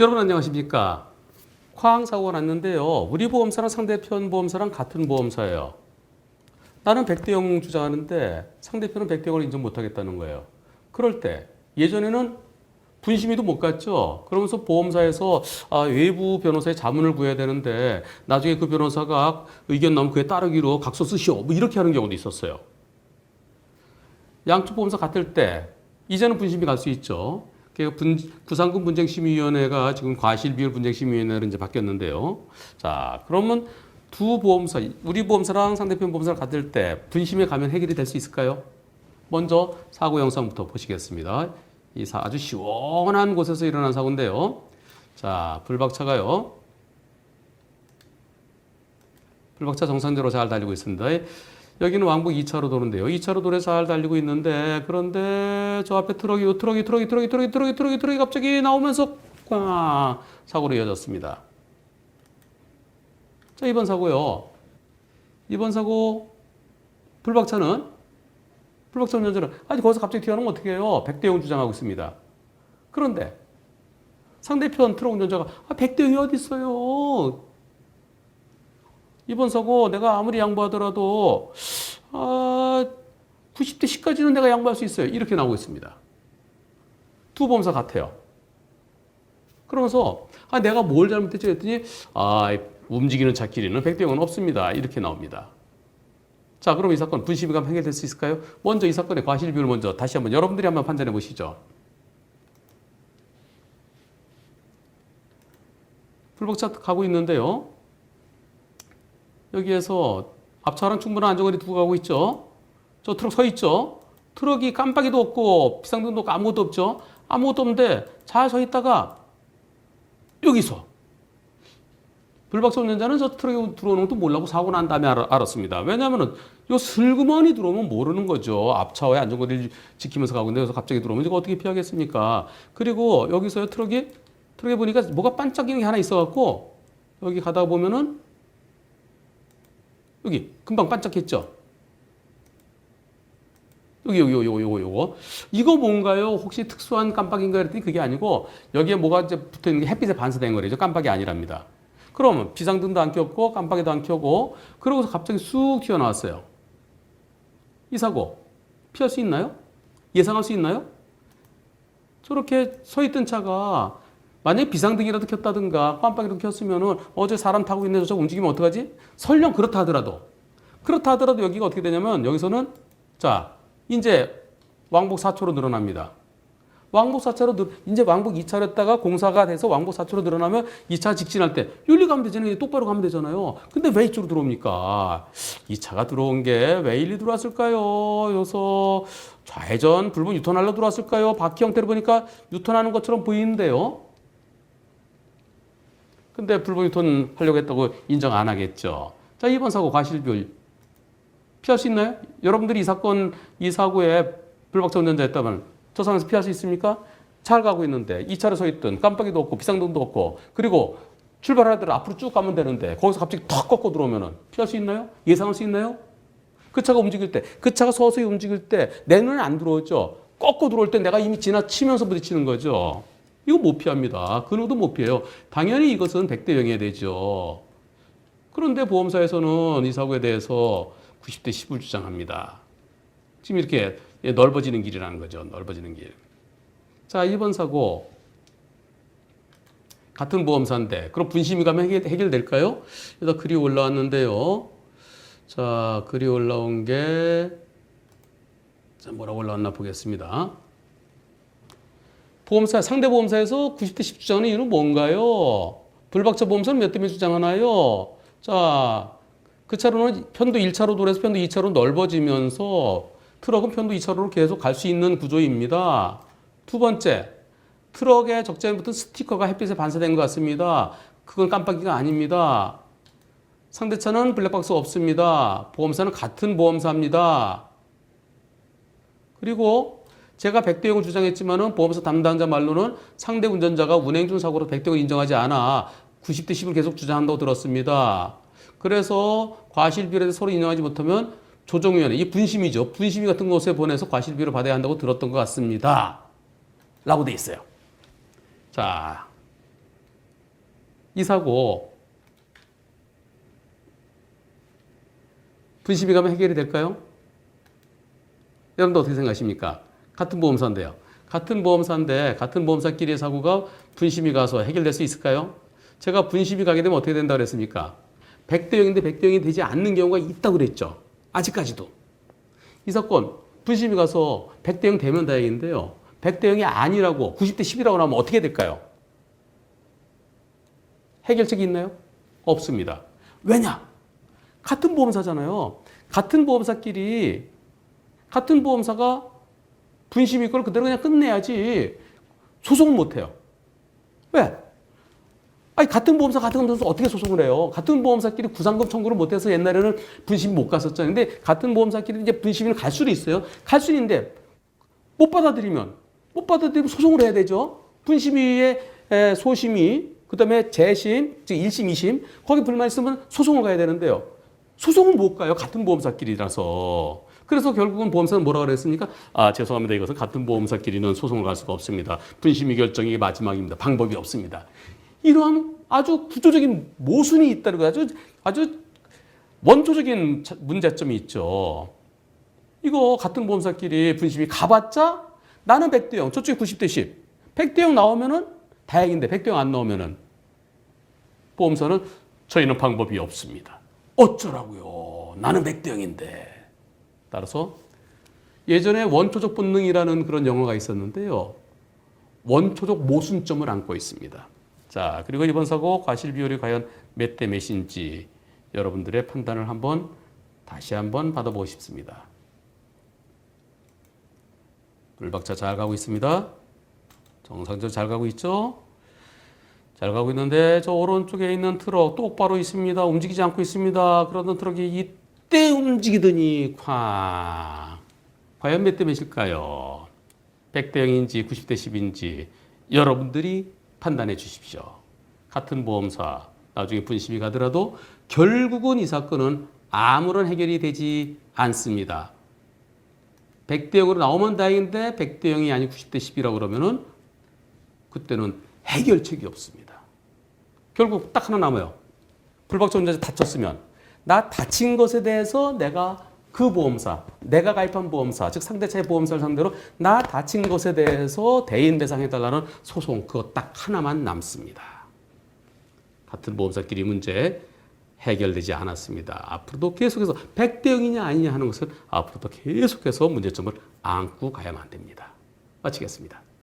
여러분 안녕하십니까? 과항사고가 났는데요. 우리 보험사랑 상대편 보험사랑 같은 보험사예요. 나는 100대 0 주장하는데 상대편은 100대 0을 인정 못하겠다는 거예요. 그럴 때 예전에는 분심이도 못 갔죠. 그러면서 보험사에서 외부 변호사의 자문을 구해야 되는데 나중에 그 변호사가 의견 나오면 그에 따르기로 각서 쓰시오. 뭐 이렇게 하는 경우도 있었어요. 양쪽 보험사 같을 때 이제는 분심이 갈 수 있죠. 구상금 분쟁심의위원회가 지금 과실비율 분쟁심의위원회로 이제 바뀌었는데요. 자, 그러면 두 보험사, 우리 보험사랑 상대편 보험사를 같을 때 분심에 가면 해결이 될 수 있을까요? 먼저 사고 영상부터 보시겠습니다. 아주 시원한 곳에서 일어난 사고인데요. 자, 불박차가요. 불박차 정상대로 잘 달리고 있습니다. 여기는 왕복 2차로 도는데요. 2차로 도로 잘 달리고 있는데 그런데 저 앞에 트럭이 갑자기 나오면서 꽝 사고로 이어졌습니다. 자, 이번 사고요. 이번 사고 불박차 운전자는 아니 거기서 갑자기 튀어나오면 어떻게 해요? 100대 0 주장하고 있습니다. 그런데 상대편 트럭 운전자가 100대 0이 어디 있어요? 이번 사고 내가 아무리 양보하더라도 90대 10까지는 내가 양보할 수 있어요. 이렇게 나오고 있습니다. 두 보험사 같아요. 그러면서 내가 뭘 잘못했지 했더니 움직이는 차끼리는 100대 0은 없습니다. 이렇게 나옵니다. 자, 그럼 이 사건 분심이 가면 해결될 수 있을까요? 먼저 이 사건의 과실 비율 먼저 다시 한번 여러분들이 한번 판단해 보시죠. 불박차 가고 있는데요. 여기에서 앞차랑 충분한 안전거리 두고 가고 있죠. 저 트럭 서 있죠. 트럭이 깜빡이도 없고 비상등도 없고 아무것도 없죠. 아무것도 없는데 잘 서 있다가 여기서 불박차 운전자는 저 트럭에 들어오는 것도 몰라고 사고 난 다음에 알았습니다. 왜냐하면 요 슬그머니 들어오면 모르는 거죠. 앞차와의 안전거리를 지키면서 가고 있는데 여기서 갑자기 들어오면 이거 어떻게 피하겠습니까? 그리고 여기서요 트럭에 보니까 뭐가 반짝이는 게 하나 있어갖고 여기 가다 보면은 여기 금방 반짝했죠? 요거. 이거 뭔가요? 혹시 특수한 깜빡인가 그랬더니 그게 아니고 여기에 뭐가 이제 붙어 있는 게 햇빛에 반사된 거래죠. 깜빡이 아니랍니다. 그러면 비상등도 안 켰고 깜빡이도 안 켜고 그러고서 갑자기 쑥 튀어나왔어요. 이 사고 피할 수 있나요? 예상할 수 있나요? 저렇게 서 있던 차가 만약에 비상등이라도 켰다든가 깜빡이라도 켰으면은 어제 사람 타고 있는데 저 움직이면 어떡하지? 설령 그렇다 하더라도 여기가 어떻게 되냐면 여기서는 자 이제 왕복 4초로 늘어납니다. 왕복 4차로 이제 왕복 2차로였다가 공사가 돼서 왕복 4초로 늘어나면 2차 직진할 때 윤리 가면 되잖아요. 똑바로 가면 되잖아요. 근데 왜 이쪽으로 들어옵니까? 2차가 들어온 게 왜 일리 들어왔을까요? 여기서 좌회전 불분 유턴하려 들어왔을까요? 바퀴 형태로 보니까 유턴하는 것처럼 보이는데요. 근데 불분 유턴 하려고 했다고 인정 안 하겠죠. 자, 이번 사고 과실비율 피할 수 있나요? 여러분들이 이 사고에 불박차 운전자였다면 저 상황에서 피할 수 있습니까? 잘 가고 있는데 2차로 서 있든 깜빡이도 없고 비상등도 없고 그리고 출발하더라도 앞으로 쭉 가면 되는데 거기서 갑자기 턱 꺾고 들어오면 피할 수 있나요? 예상할 수 있나요? 그 차가 움직일 때, 그 차가 서서히 움직일 때 내 눈에 안 들어오죠. 꺾고 들어올 때 내가 이미 지나치면서 부딪히는 거죠. 이거 못 피합니다. 그 누구도 못 피해요. 당연히 이것은 100대 0이 되죠. 그런데 보험사에서는 이 사고에 대해서 90대 10을 주장합니다. 지금 이렇게 넓어지는 길이라는 거죠. 넓어지는 길. 자, 이번 사고 같은 보험사인데 그럼 분심이 가면 해결될까요? 여기다 글이 올라왔는데요. 자, 글이 올라온 게 뭐라고 올라왔나 보겠습니다. 상대 보험사에서 90대 10 주장하는 이유는 뭔가요? 불박차 보험사는 몇 대 몇 주장하나요? 자, 그 차로는 편도 1차로 도로에서 편도 2차로 넓어지면서 트럭은 편도 2차로로 계속 갈 수 있는 구조입니다. 두 번째, 트럭에 적재에 붙은 스티커가 햇빛에 반사된 것 같습니다. 그건 깜빡이가 아닙니다. 상대차는 블랙박스 없습니다. 보험사는 같은 보험사입니다. 그리고 제가 100대 0을 주장했지만은 보험사 담당자 말로는 상대 운전자가 운행 중 사고로 100대 0을 인정하지 않아 90대 10을 계속 주장한다고 들었습니다. 그래서 과실비율에 대해서 서로 인정하지 못하면 조정위원회, 이 분심이죠. 분심이 같은 곳에 보내서 과실비율을 받아야 한다고 들었던 것 같습니다. 라고 돼 있어요. 자, 이 사고 분심이 가면 해결이 될까요? 여러분들 어떻게 생각하십니까? 같은 보험사인데요. 같은 보험사인데 같은 보험사끼리의 사고가 분심이 가서 해결될 수 있을까요? 제가 분심이 가게 되면 어떻게 된다고 그랬습니까? 100대 0인데 100대 0이 되지 않는 경우가 있다고 그랬죠. 아직까지도. 이 사건 분심이 가서 100대 0 되면 다행인데요. 100대 0이 아니라고 90대 10이라고 나오면 어떻게 될까요? 해결책이 있나요? 없습니다. 왜냐? 같은 보험사잖아요. 같은 보험사끼리 같은 보험사가 분심이 걸 그대로 그냥 끝내야지 소송을 못해요. 왜? 아니 같은 보험사 어떻게 소송을 해요? 같은 보험사끼리 구상금 청구를 못해서 옛날에는 분심이 못 갔었잖아요. 근데 같은 보험사끼리 이제 분심이 갈 수도 있어요. 갈 수 있는데 못 받아들이면 소송을 해야 되죠. 분심위의 소심위, 그다음에 재심, 즉 1심, 2심 거기 불만 있으면 소송을 가야 되는데요. 소송을 못 가요. 같은 보험사끼리라서. 그래서 결국은 보험사는 뭐라고 그랬습니까? 아, 죄송합니다. 이것은 같은 보험사끼리는 소송을 갈 수가 없습니다. 분심위 결정이 마지막입니다. 방법이 없습니다. 이러한 아주 구조적인 모순이 있다는 거예요. 아주 원초적인 문제점이 있죠. 이거 같은 보험사끼리 분심이 가봤자 나는 100대 0, 저쪽이 90대 10. 100대 0 나오면은 다행인데 100대 0 안 나오면은 보험사는 저희는 방법이 없습니다. 어쩌라고요. 나는 100대 0인데. 따라서 예전에 원초적 본능이라는 그런 영화가 있었는데요. 원초적 모순점을 안고 있습니다. 자, 그리고 이번 사고 과실 비율이 과연 몇 대 몇인지 여러분들의 판단을 다시 한번 받아보고 싶습니다. 불박차 잘 가고 있습니다. 정상적으로 잘 가고 있죠? 잘 가고 있는데 저 오른쪽에 있는 트럭 똑바로 있습니다. 움직이지 않고 있습니다. 그러던 트럭이 이때 움직이더니 과연 몇 대 몇일까요? 100대 0인지 90대 10인지 여러분들이 판단해 주십시오. 같은 보험사 나중에 분심이 가더라도 결국은 이 사건은 아무런 해결이 되지 않습니다. 100대 0으로 나오면 다행인데 100대 0이 아니고 90대 10이라고 그러면은 그때는 해결책이 없습니다. 결국 딱 하나 남아요. 불박차 운전자 다쳤으면 나 다친 것에 대해서 내가 그 보험사, 내가 가입한 보험사, 즉 상대차의 보험사를 상대로 나 다친 것에 대해서 대인 배상해달라는 소송, 그거 딱 하나만 남습니다. 같은 보험사끼리 문제 해결되지 않았습니다. 앞으로도 계속해서 100대 0이냐 아니냐 하는 것은 앞으로도 계속해서 문제점을 안고 가야만 됩니다. 마치겠습니다.